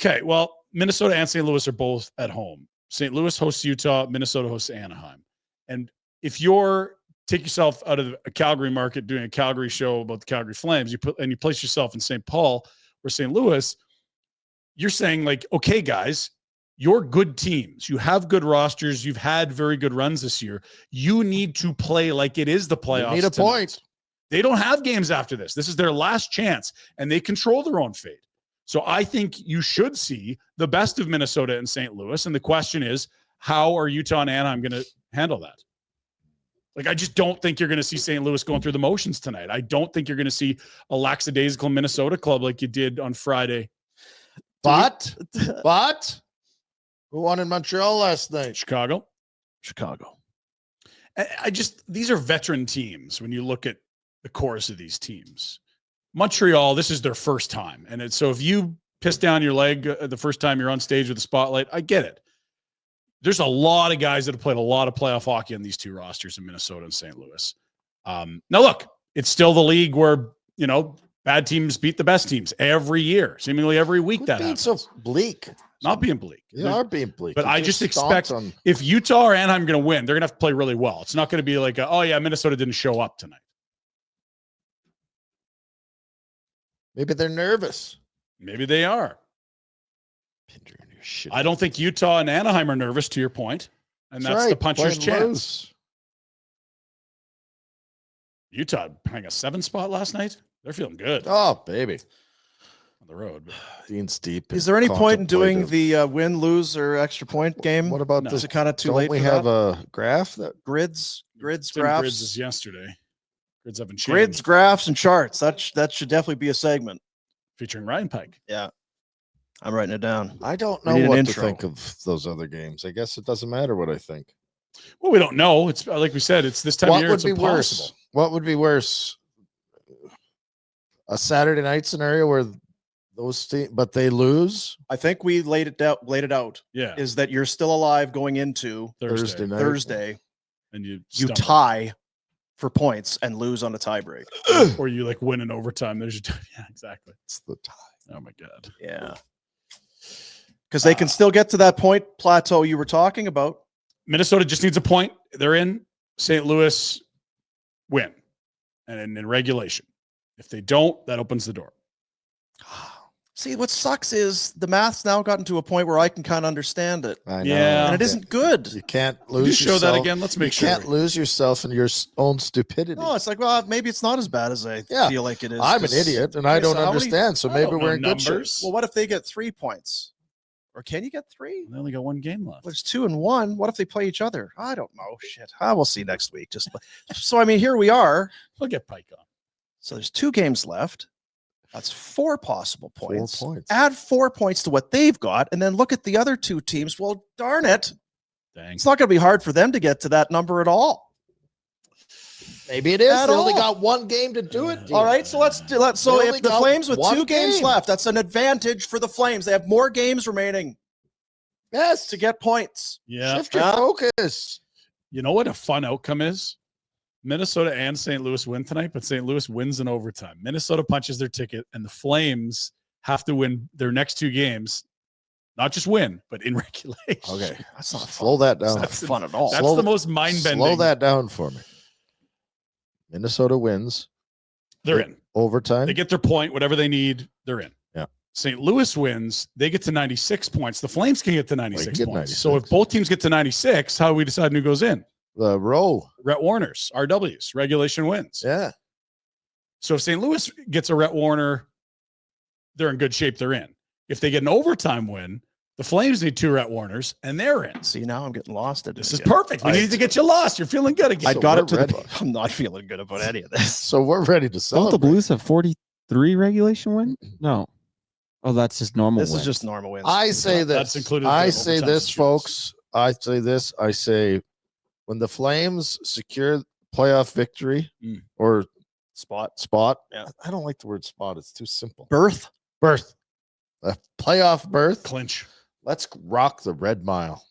Okay, well, Minnesota and St. Louis are both at home. St. Louis hosts Utah, Minnesota hosts Anaheim. And if you're take yourself out of a Calgary market doing a Calgary show about the Calgary Flames, you place yourself in St. Paul or St. Louis, you're saying like, okay, guys, you're good teams. You have good rosters. You've had very good runs this year. You need to play like it is the playoffs. You need a point. They don't have games after this. This is their last chance, and they control their own fate. So I think you should see the best of Minnesota and St. Louis. And the question is, how are Utah and Anaheim going to handle that? Like, I just don't think you're going to see St. Louis going through the motions tonight. I don't think you're going to see a lackadaisical Minnesota club like you did on Friday. But who won in Montreal last night? Chicago. These are veteran teams when you look at the course of these teams. Montreal, this is their first time. And so if you piss down your leg the first time you're on stage with the spotlight, I get it. There's a lot of guys that have played a lot of playoff hockey on these two rosters in Minnesota and St. Louis. Now, look, it's still the league where, bad teams beat the best teams every year, seemingly every week. That happens. So bleak. Not being bleak. You are being bleak. But I just expect if Utah or Anaheim are going to win, they're going to have to play really well. It's not going to be like, Minnesota didn't show up tonight. Maybe they're nervous. Maybe they are. Pinder and your shit. I don't think Utah and Anaheim are nervous, to your point. And that's the puncher's chance. Utah playing a 7 spot last night. They're feeling good. Oh, baby. On the road. Dean's deep. Is there any point in doing the win, lose, or extra point game? What about this? Is it kind of too Don't late we for have that? a graph that Grids, Grids graphs. is yesterday. Grids haven't changed. Grids, graphs, and charts. That should definitely be a segment. Featuring Ryan Pike. Yeah. I'm writing it down. I don't know what to think of those other games. I guess it doesn't matter what I think. Well, we don't know. It's like we said, it's this time of year. It's impossible. What would be worse? A Saturday night scenario where those teams, but they lose. I think we laid it out. Yeah. Is that you're still alive going into Thursday night. Thursday. And you tie for points and lose on a tiebreak. Or you like win in overtime. There's your yeah, exactly. It's the tie. Oh my God. Yeah. Because they can still get to that point plateau you were talking about. Minnesota just needs a point. They're in. St. Louis win. And in regulation. If they don't, that opens the door. See, what sucks is the math's now gotten to a point where I can kind of understand it. I know. Yeah. And it isn't good. You can't lose you show yourself. that again? Let's make sure. You can't lose yourself in your own stupidity. No, it's like, well, maybe it's not as bad as I feel like it is. I'm an idiot and I don't understand. So maybe we're in good shape. Well, what if they get 3 points? Or can you get 3? They only got 1 game left. There's 2 and 1. What if they play each other? I don't know. Shit. We'll see next week. So I mean, here we are. We'll get Pike on. So there's 2 games left. That's 4 possible points. 4 points. Add 4 points to what they've got, and then look at the other 2 teams. Well, darn it. Dang. It's not going to be hard for them to get to that number at all. Maybe it is. They only got 1 game to do it. All right, so let's. So if the Flames with 2 games left, that's an advantage for the Flames. They have more games remaining. Yes, to get points. Yeah. Shift your focus. You know what a fun outcome is? Minnesota and St. Louis win tonight, but St. Louis wins in overtime. Minnesota punches their ticket, and the Flames have to win their next 2 games. Not just win, but in regulation. Okay. That's not Slow that down. That's not fun at all. That's the most mind-bending. Slow that down for me. Minnesota wins. They're in. Overtime. They get their point, whatever they need, they're in. Yeah. St. Louis wins. They get to 96 points. The Flames can get to 96 points. 96. So if both teams get to 96, how do we decide who goes in? The row. Rhett Warner's, RW's, regulation wins. Yeah. So if St. Louis gets a Rhett Warner, they're in good shape. They're in. If they get an overtime win, the Flames need 2 Rhett Warners, and they're in. See, now I'm getting lost at this. Is perfect. We needed to get you lost. You're feeling good again. I got it to the. I'm not feeling good about any of this. So we're ready to celebrate. Don't the Blues have 43 regulation win? No. Oh, that's just normal. This wins. is just normal wins. I say this. That's included. I say this, folks. I say this. I say when the Flames secure playoff victory or spot. Yeah. I don't like the word spot. It's too simple. Berth. A playoff berth. Clinch. Let's rock the Red Mile.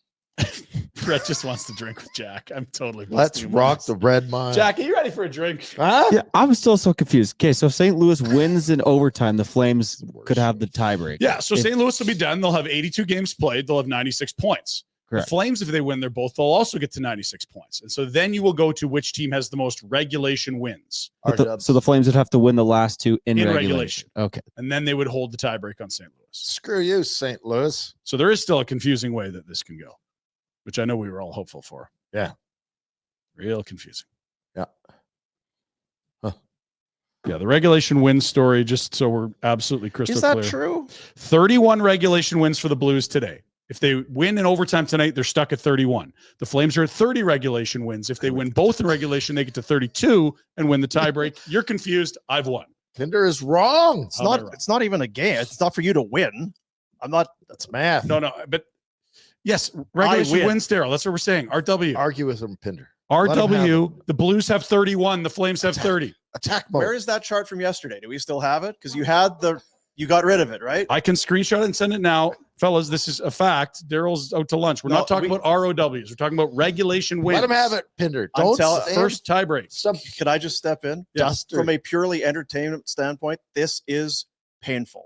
Rhett just wants to drink with Jack. I'm totally. Let's rock the red mine. Jack, are you ready for a drink? Huh? Yeah, I'm still so confused. Okay, so if St. Louis wins in overtime, the Flames could have the tiebreak. Yeah, so If- St. Louis will be done. They'll have 82 games played. They'll have 96 points. Correct. The Flames, if they win, they're both. They'll also get to 96 points. And so then you will go to which team has the most regulation wins. So the Flames would have to win the last two in regulation. Okay. And then they would hold the tiebreak on St. Louis. Screw you, St. Louis. So there is still a confusing way that this can go, which I know we were all hopeful for. Yeah. Real confusing. Yeah. Huh. Yeah, the regulation win story, just so we're absolutely crystal Is that clear. true? 31 regulation wins for the Blues today. If they win in overtime tonight, they're stuck at 31. The Flames are at 30 regulation wins. If they win both in regulation, they get to 32 and win the tiebreak. You're confused. I've won. Pinder is wrong. It's not. It's not even a game. It's not for you to win. I'm not. That's math. No, but yes, regulation wins, Daryl. That's what we're saying. RW. Argue with him, Pinder. Let him have RW. The Blues have 31. The Flames have 30. Attack mode. Where is that chart from yesterday? Do we still have it? Because you got rid of it, right? I can screenshot it and send it now. Fellas, this is a fact. Daryl's out to lunch. We're not talking about ROWs. We're talking about regulation wins. Let him have it, Pinder. I'm Don't telling- stand- First tiebreak. Could I just step in? Yeah. Duster. From a purely entertainment standpoint, this is painful.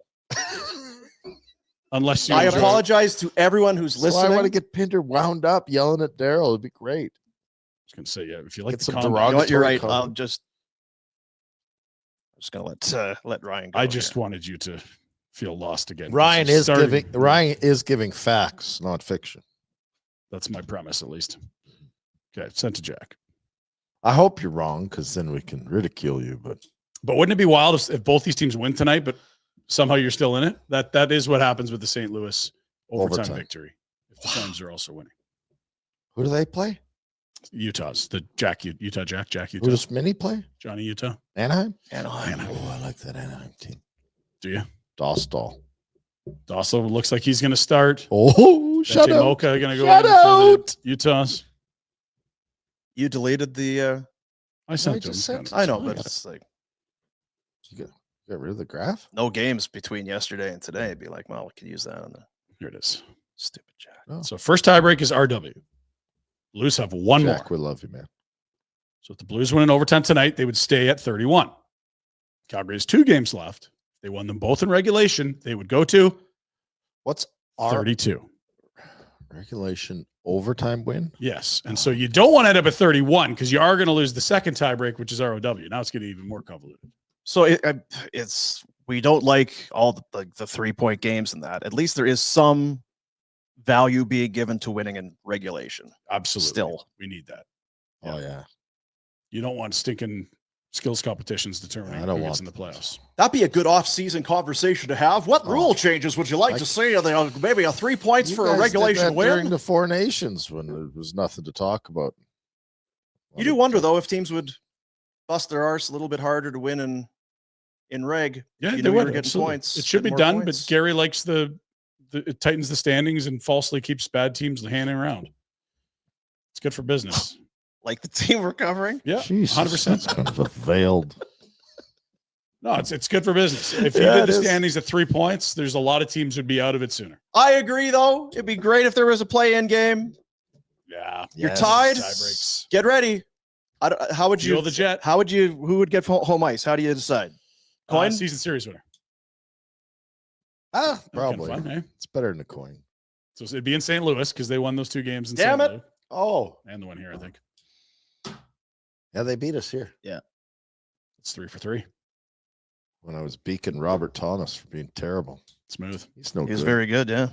Unless you I enjoy it. apologize to everyone who's That's why I listening. want to get Pinder wound up, yelling at Daryl. It'd be great. I was going to say, yeah, if you like Get the some combat. You know what? You're right. derogatory I'm just gonna let Ryan go. I just here. wanted you to feel lost again. Ryan This is starting- giving facts, not fiction. That's my premise, at least. Okay, sent to Jack. I hope you're wrong, because then we can ridicule you. But But wouldn't it be wild if both these teams win tonight, but somehow you're still in it? That is what happens with the St. Louis overtime victory. If the Flames are also winning. who do they play? Utah's the Utah Jack Who Utah. does Minnie play? Johnny Utah. Anaheim. Anaheim. Oh, I like that Anaheim team. Do you? Dostal. Also looks like he's going to start. Oh, shut Dante up. Mocha going to go Shut in for out. the Utah's. You deleted the. I sent to just him. sent it. I know, fine. but it's like You got rid of the graph? no games between yesterday and today. It'd be like, well, we could use that on the Here it is. stupid Jack. Oh. So first tiebreak is RW. Blues have one Jack, more. we love you, man. So if the Blues win in overtime tonight, they would stay at 31. Calgary has 2 games left. If they won them both in regulation, they would go to What's our 32. regulation overtime win? Yes. And so you don't want to end up at 31 because you are going to lose the second tiebreak, which is ROW. Now it's getting even more convoluted. So it's we don't like all the 3-point games and that. At least there is some value being given to winning in regulation. Absolutely. Still. We need that. Oh, yeah. You don't want stinking skills competitions determining I don't who gets want in the playoffs. That'd be a good off-season conversation to have. What Oh. rule changes would you like to see? Maybe a 3 points You for a guys did regulation that during win. the Four Nations when there was nothing to talk about. You do wonder though if teams would bust their arse a little bit harder to win in reg. Yeah, You they know, you would. were getting Absolutely. points, It should be getting more done, points. but Gary likes it tightens the standings and falsely keeps bad teams hanging around. It's good for business. Like the team we're covering. Yeah, Jesus, 100%. that's kind of a veiled. No, it's good for business. If you Yeah, did it the is. standings at 3 points, there's a lot of teams who'd be out of it sooner. I agree though. It'd be great if there was a play-in game. Yeah, You're Yes. tied. tiebreaks. Get ready. How would you? Fuel the jet. How would you? Who would get home ice? How do you decide? Coin. Season series winner. Ah, That'd be kinda probably. fun, eh? It's better than a coin. So it'd be in St. Louis because they won those 2 games in Damn St. it. Louis Oh, and the one here. I think yeah, they beat us here it's 3 for 3. when I was beaking Robert Thomas for being terrible. Smooth. He's no He was good. very good. Yeah.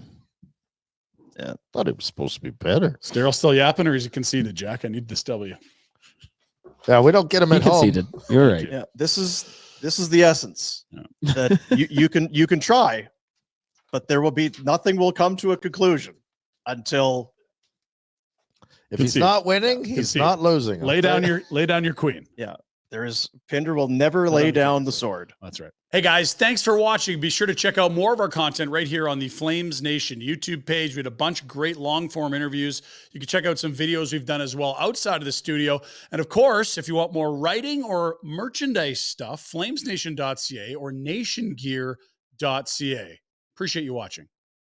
Thought it was supposed to be better. Is Daryl still yapping or is he conceded, Jack? I need this W. Yeah, we don't get him He at home. conceded. You're right. Yeah. This is the essence. Yeah. That you can try, but there will be nothing will come to a conclusion until If he's Concede. not winning, he's Concede. not losing. Lay down your queen. Pinder will never lay down the sword. That's right. Hey guys, thanks for watching. Be sure to check out more of our content right here on the Flames Nation YouTube page. We had a bunch of great long form interviews. You can check out some videos we've done as well outside of the studio. And of course, if you want more writing or merchandise stuff, flamesnation.ca or nationgear.ca. Appreciate you watching.